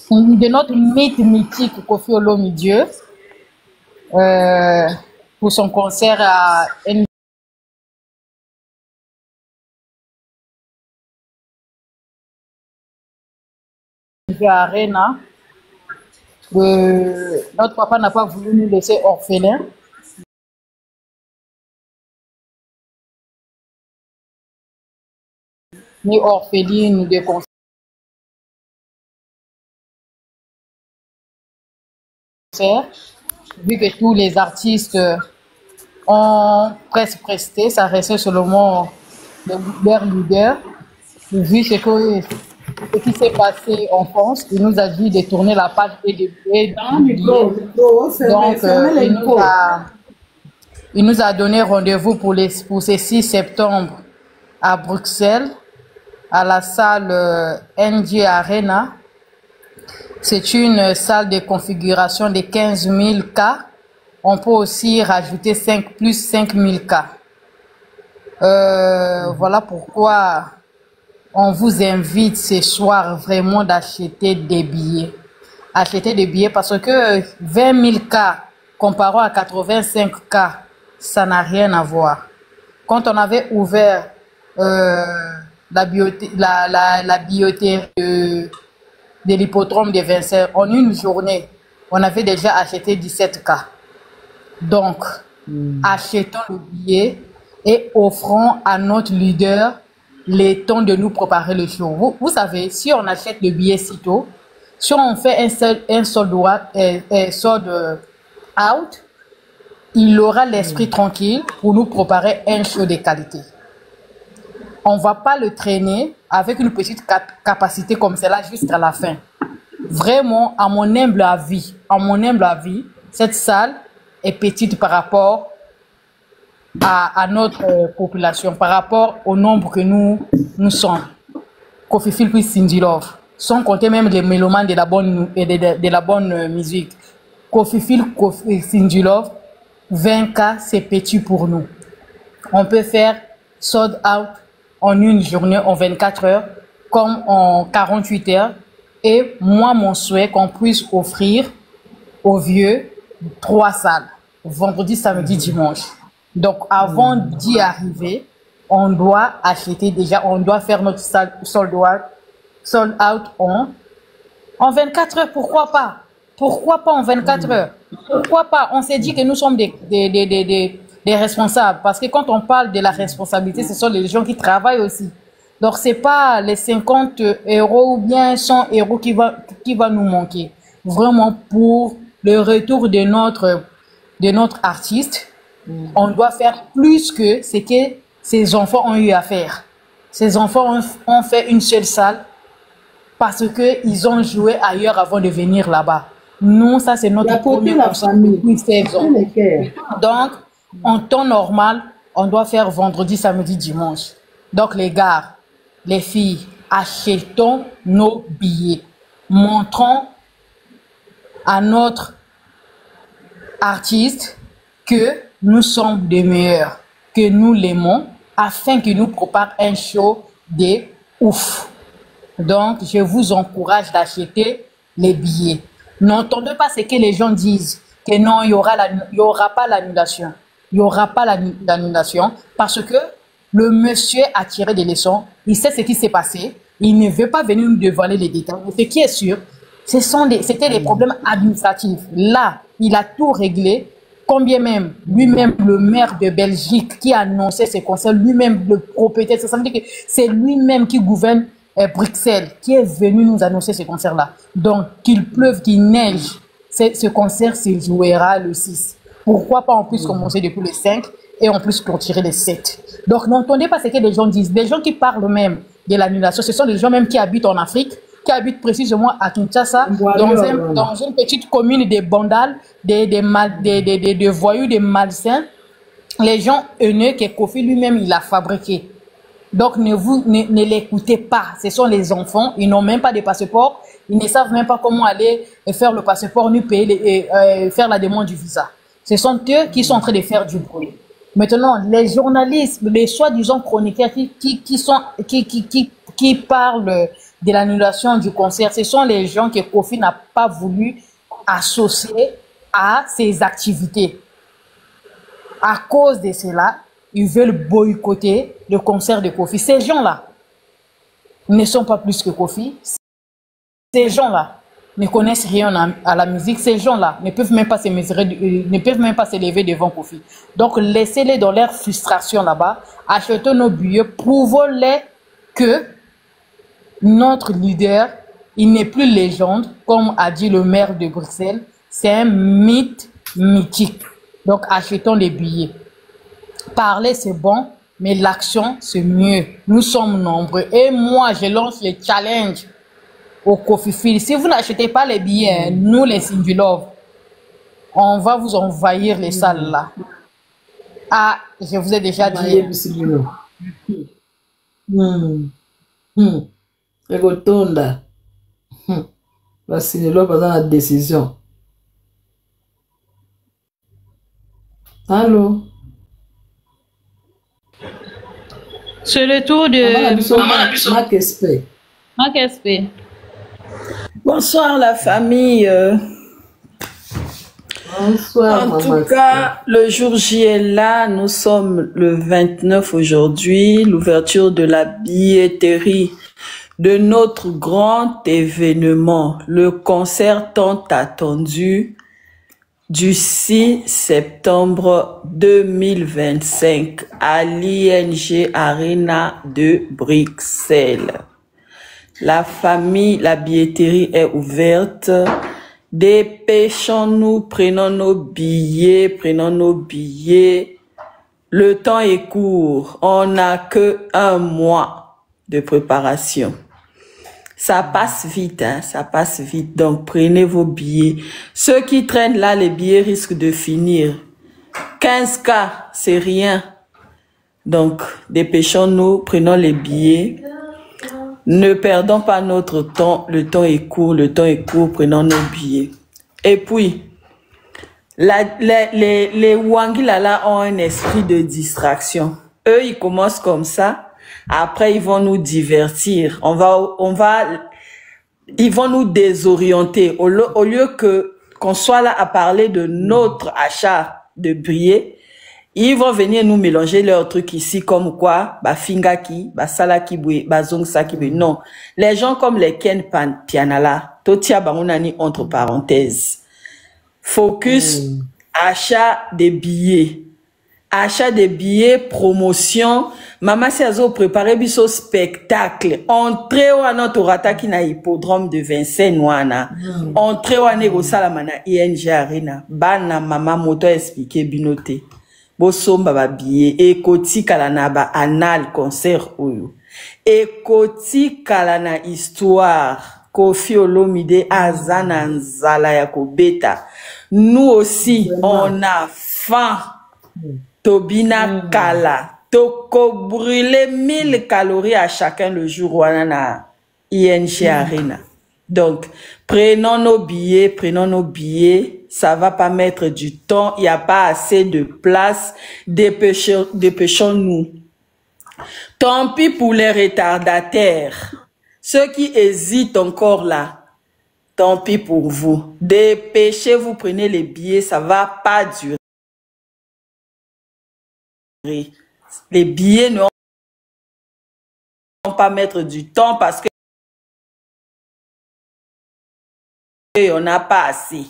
de notre mythe mythique Koffi Olomidé pour son concert à NG Arena. Notre papa n'a pas voulu nous laisser orphelins. Ni orphelines de concert, vu que tous les artistes ont presque presté, ça restait seulement leur leader. Vu ce qui s'est passé en France, il nous a dit de tourner la page et de donc il nous a donné rendez-vous pour ce 6 septembre à Bruxelles, à la salle NG Arena. C'est une salle de configuration de 15 000 cas. On peut aussi rajouter 5 000 cas. Voilà pourquoi on vous invite ce soir vraiment d'acheter des billets. Acheter des billets parce que 20 000 cas comparé à 85 cas, ça n'a rien à voir. Quand on avait ouvert la billetterie de l'hippodrome de Vincennes, en une journée, on avait déjà acheté 17 cas. Donc, achetons le billet et offrons à notre leader le temps de nous préparer le show. Vous savez, si on achète le billet si tôt, si on fait un sold out, il aura l'esprit tranquille pour nous préparer un show de qualité. On ne va pas le traîner avec une petite capacité comme celle-là jusqu'à la fin. Vraiment, à mon humble avis, cette salle est petite par rapport à notre population, par rapport au nombre que nous sommes. Koffi Phil puis Cindy Love, sans compter même les mélomanes de la bonne musique. Koffi Phil, Cindy Love, 20K, c'est petit pour nous. On peut faire sold out en une journée, en 24 heures, comme en 48 heures. Et moi, mon souhait qu'on puisse offrir aux vieux 3 salles, vendredi, samedi, dimanche. Donc, avant d'y arriver, on doit acheter déjà, on doit faire notre salle sold out en 24 heures. Pourquoi pas? Pourquoi pas en 24 heures? Pourquoi pas? On s'est dit que nous sommes des responsables. Parce que quand on parle de la responsabilité, ce sont les gens qui travaillent aussi. Donc, ce n'est pas les 50 € ou bien 100 € qui va nous manquer. Vraiment, pour le retour de notre artiste, on doit faire plus que ce que ces enfants ont eu à faire. Ces enfants ont fait une seule salle parce qu'ils ont joué ailleurs avant de venir là-bas. Nous, ça c'est notre premier concert depuis 16 ans. Donc, en temps normal, on doit faire vendredi, samedi, dimanche. Donc les gars, les filles, achetons nos billets. Montrons à notre artiste que nous sommes des meilleurs, que nous l'aimons, afin qu'il nous prépare un show de ouf. Donc, je vous encourage d'acheter les billets. N'entendez pas ce que les gens disent, que non, il y aura pas l'annulation. Il n'y aura pas l'annulation parce que le monsieur a tiré des leçons, il sait ce qui s'est passé, il ne veut pas venir nous dévoiler les détails. Mais ce qui est sûr, c'était des problèmes administratifs. Là, il a tout réglé. Combien même, lui-même, le maire de Belgique qui a annoncé ce concert, lui-même le propriétaire, ça veut dire que c'est lui-même qui gouverne Bruxelles, qui est venu nous annoncer ce concert-là. Donc, qu'il pleuve, qu'il neige, ce concert se jouera le 6. Pourquoi pas on puisse commencer depuis le 5 et on puisse clôturer le 7. Donc, n'entendez pas ce que les gens disent. Les gens qui parlent même de l'annulation, ce sont les gens même qui habitent en Afrique, qui habitent précisément à Kinshasa, dans une petite commune de Bandal, des voyous, des malsains. Les gens haineux que Koffi lui-même, il a fabriqué. Donc, ne l'écoutez pas. Ce sont les enfants, ils n'ont même pas de passeport, ils ne savent même pas comment aller faire le passeport, ni payer, faire la demande du visa. Ce sont eux qui sont en train de faire du bruit. Maintenant, les journalistes, les soi-disant chroniqueurs qui parlent de l'annulation du concert, ce sont les gens que Kofi n'a pas voulu associer à ses activités. À cause de cela, ils veulent boycotter le concert de Kofi. Ces gens-là ne sont pas plus que Kofi. Ces gens-là ne connaissent rien à la musique. Ces gens-là ne peuvent même pas se mesurer, ne peuvent même pas se lever devant Kofi. Donc, laissez-les dans leur frustration là-bas. Achetons nos billets. Prouvons-les que notre leader, il n'est plus légende, comme a dit le maire de Bruxelles. C'est un mythe mythique. Donc, achetons les billets. Parler, c'est bon, mais l'action, c'est mieux. Nous sommes nombreux. Et moi, je lance le challenge au Kofi Fil. Si vous n'achetez pas les billets, nous, les Singulove, on va vous envahir les salles là. Ah, je vous ai déjà dit. Regotonda. Vasinelo pas dans la décision. Allô? C'est le tour de Marc Espé. Marc Espé. Bonsoir la famille. Bonsoir. En tout cas, le jour J est là. Nous sommes le 29 aujourd'hui. L'ouverture de la billetterie de notre grand événement, le concert tant attendu du 6 septembre 2025 à l'ING Arena de Bruxelles. La famille, la billetterie est ouverte. Dépêchons-nous, prenons nos billets. Le temps est court. On n'a que 1 mois de préparation. Ça passe vite, hein, ça passe vite. Donc, prenez vos billets. Ceux qui traînent là, les billets risquent de finir. 15K, c'est rien. Donc, dépêchons-nous, prenons les billets. Ne perdons pas notre temps. Le temps est court, prenons nos billets. Et puis, les Wangilala ont un esprit de distraction. Eux, ils commencent comme ça. Après, ils vont nous divertir. Ils vont nous désorienter. Au lieu qu'on soit là à parler de notre achat de billets, ils vont venir nous mélanger leurs trucs ici comme quoi, fingaki, salaki boué, zong saki boué. Non. Les gens comme les Ken Pianala, totia bangunani entre parenthèses. Focus, achat des billets. Achat des billets, promotion. Maman Siazo préparé biso spectacle. Entrée à notre rataki na hippodrome de Vincennes wana. Entrée à nego salamana ING Arena. Bana mama moto expliqué binoté. Bosomba ba billet. Ekoti kalana ba anal concert oyo. Ekoti kalana histoire. Kofi Olomide azana nzala ya kobeta. Nous aussi, on a faim. Tobina Kala. Toko brûler 1000 calories à chacun le jour wana ING Arena. Donc, prenons nos billets. Ça va pas mettre du temps. Il n'y a pas assez de place. Dépêchons-nous. Tant pis pour les retardataires. Ceux qui hésitent encore là. Tant pis pour vous. Dépêchez-vous, prenez les billets. Ça va pas durer. Les billets ne vont pas mettre du temps parce que on n'a pas assez.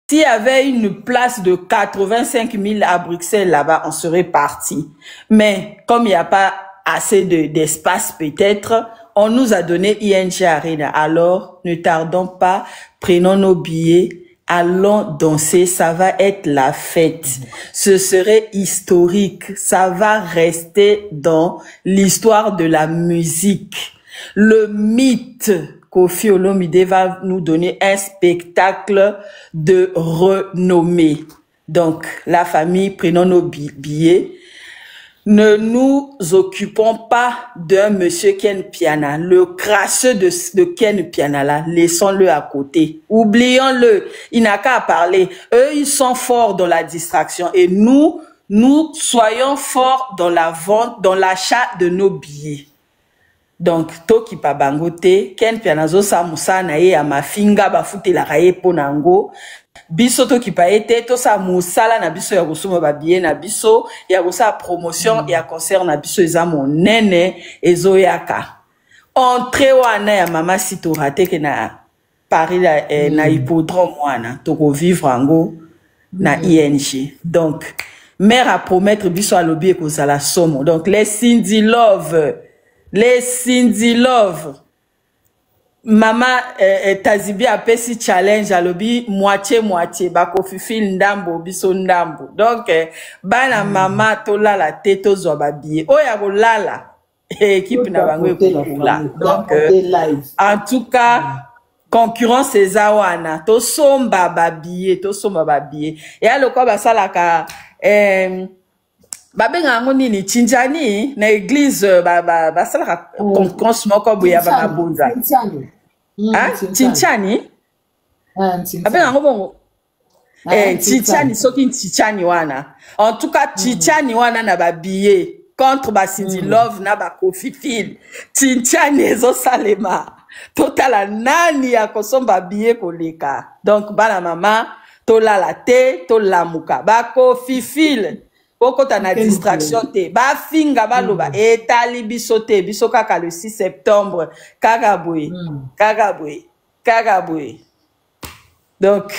S'il y avait une place de 85 000 à Bruxelles là-bas, on serait parti. Mais comme il n'y a pas assez d'espace peut-être, on nous a donné ING Arena. Alors, ne tardons pas, prenons nos billets. Allons danser, ça va être la fête. Ce serait historique. Ça va rester dans l'histoire de la musique. Le mythe Kofi Olomide va nous donner un spectacle de renommée. Donc, la famille, prenons nos billets. Ne nous occupons pas d'un monsieur Ken Piana, le crasseux de Ken Piana là, laissons-le à côté. Oublions-le, il n'a qu'à parler. Eux, ils sont forts dans la distraction et nous soyons forts dans la vente, dans l'achat de nos billets. donc toki pa bango te ken pia nazo sa musana ye ya mafinga bafutelaka ye mpo nango biso toki pa ete to sa musala na biso ya kosoma babiye na biso ya kosala promotion ya concert na biso eza monene ezoyaka entrée wana ya mama sitora teke na Paris na hippodrome wana toko vivre ango na ING donc mère a promettre biso à lobby ekozala somo donc les Cindy Love Mama Tazibi apesi challenge alobi moitié bakofifil ndambo biso ndambo donc bana mama tolala te tozwa babiye oya kolala équipe na bango ekola donc en tout cas concurrence eza wana tosomba babiye ya lokwa basalaka babenga ngo nini chinjani na église basalaka concurrence moko boya babonza chinchani babenga ngo bongo chinchani soki chinchani wana en tout cas chinchani wana na babiye contre ba Cindy Love na ba Kofi Phil chinchani ezo salema totala nani ya kosomba biye koleka donc bana mama tolala te tolamuka ba Kofi Phil pokota na distraction te ba finga baloba etali biso te biso kaka le 6 septembre kagabwe donc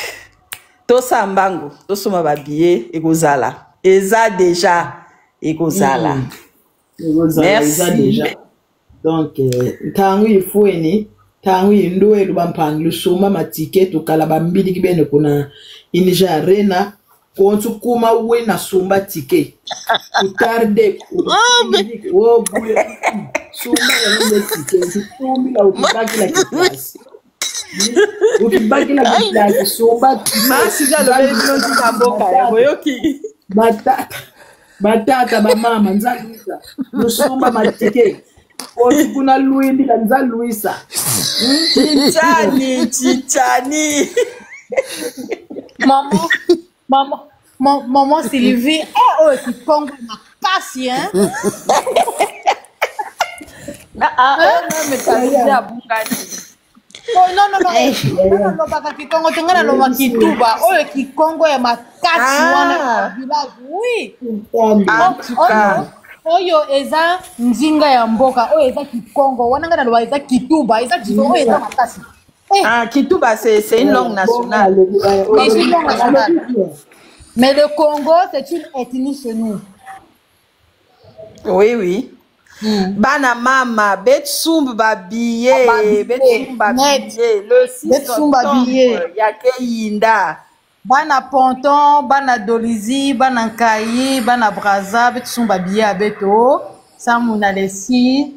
to sambango to soma ba biye ekozala eza déjà ekozala merci donc tangu ifueni tangu indoe lubampang lusuma matike tukala bambili kibene kuna inija arena kontu kuma wena sumba tike utarde sumba ya tike sumbi la ukibaki la kiasi ukibaki la kiasi sumba masi za lobeli no kamboka ya boyoki batata bamama nzaluisa lusumba matike kuna luindi la nzaluisa chichani maman Sylvie oh qui congo na pasi hein non baka kikongo tengana lo makituba oyo kikongo ya makasi wana village oui en tout cas oyo eza nzinga ya mboka oyo eza kikongo wana ngana lo eza kituba eza kikongo eza makasi kituba c'est une langue nationale mais le Congo c'est une ethnie chez nous oui bana mama betsumba babiye le 6 octobre yake yinda bana Ponton bana Dolizi bana Nkayi bana Braza betsumba babiye abeto samuna le 6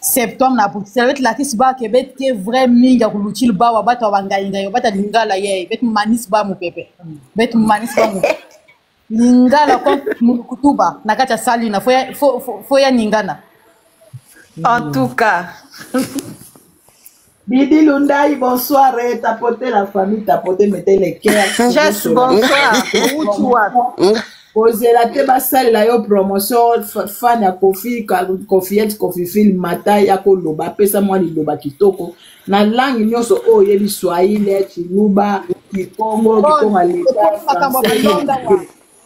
septembre na Bruxelles bet la kisba ke bet ke vrai minga kulutil ba wa bata wangainga yo bata lingala ye bet manis ba mu pepe bet manis ba mu lingala ko kutuba na kata sali na foya ningana en tout cas Bidi Lundai bonsoir tapoter la famille tapoter mettez les cœurs Jess bonsoir Posez la teba sale la yo promotion fan ya Kofi Phil mata ya koloba pesa mwa liloba kitoko na langue nyonso o yebi Swahili Chiluba Kikongo Kikongo leta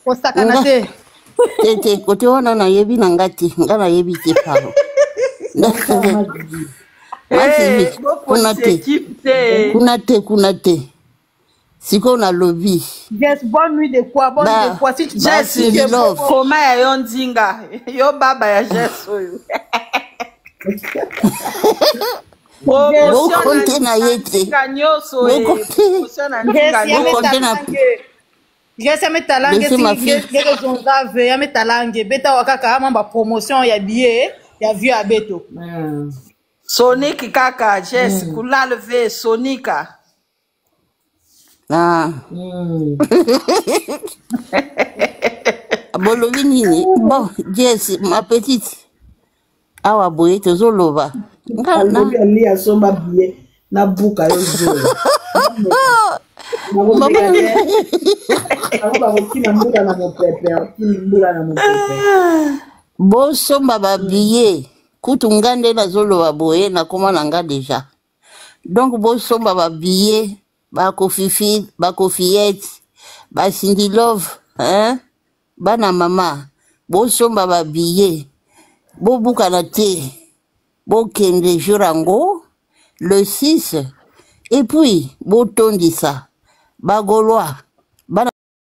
osakana te tete kote wana na yebi na ngati ngana yebi te paro kuna te siko na lobby yes bonne nuit de quoi si tu Jess koma ya yo ndinga yo baba ya Jess oyo bokonte na yete Jess ametalange ngeke zonzave ametalange beta wakaka mamba promotion ya billet ya vieux abeto Sonic kaka Jess kula lever Sonica bolobi nini bon Jess ma petite awa boye tozoloba ali asomba billet na buka yo zo bosomba babiye kutu nga nde nazoloba boye nakoma na nga deja. Donc bosomba babillet bakofifi bakofiyete basindi love hein? Bana mama bosomba babillet bobukana te bokende jour yango le 6 et puis botondisa bagolwa